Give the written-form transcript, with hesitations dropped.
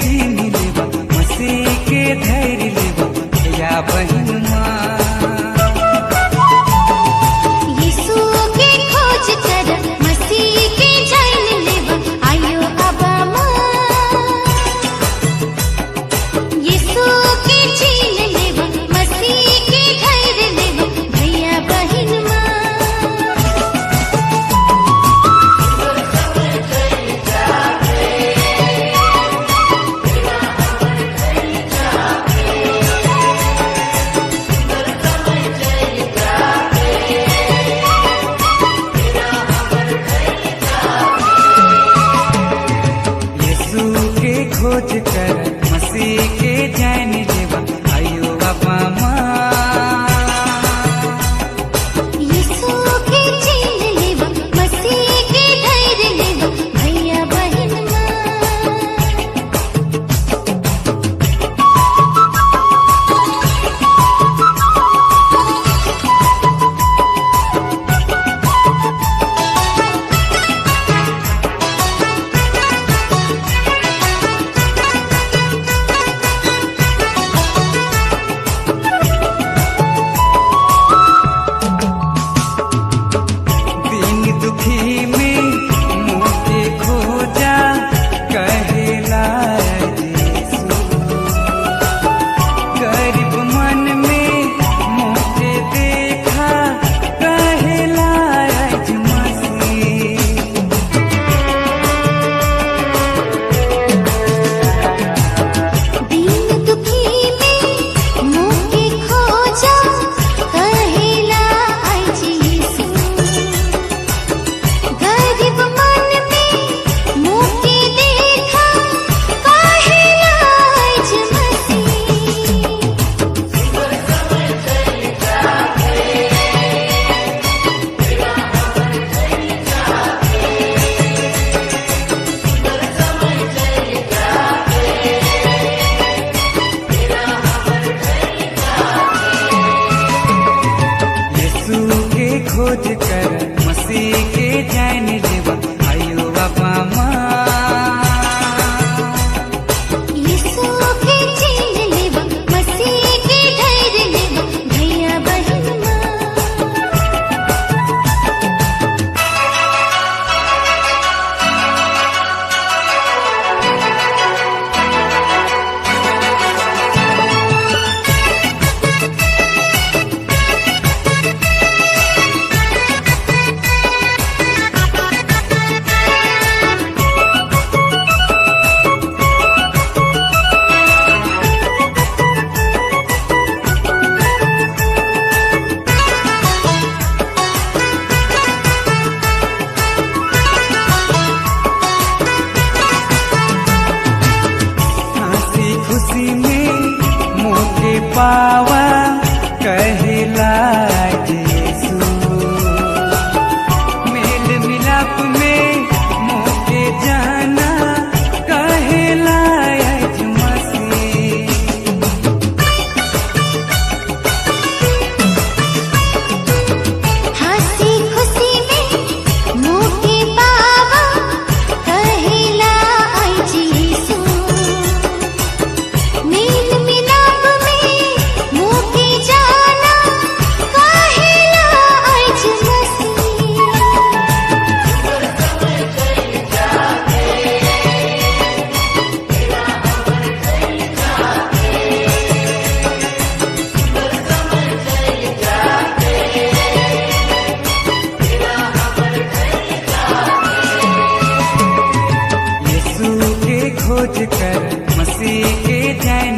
चीन लेवा, मसीह के धैर्य लेवा भैया बहन माँ। यीशु के खोज कर मसीह के जान लेवा आयो अबा माँ। यीशु के चीन लेवा, मसीह के धैर्य लेवा भैया बहन माँ। खोज कर मसीह के जान लेवा आयो अबा माँ। यीशु के चीन लेवा, मसीह के धैर्य लेवा भैया बहन माँ। दुखी में मुँह के खोजा कहेला यीशु, गरीब मन में मुँह के देखा कहेला मसीह। दीन दुखी में मुँह के खोजा कहेला आज यीशु, गरीब मन में मुँह के देखा कहेला आज मसीह। यीशु के खोज कर मसीह के जान लेवा आयो अबा माँ। यीशु के चीन लेवा, मसीह के धैर्य लेवा भैया बहन माँ। हंसी खुशी में मुँह के पावा कहेला यीशु, मेल मिलाप में मुँह के जाना कहेला मसीह। हंसी खुशी में मुँह के पावा कहेला आज यीशु, मेल मिलाप में मुँह के जाना कहेला आज मसीह। यीशु के खोज कर मसीह के जान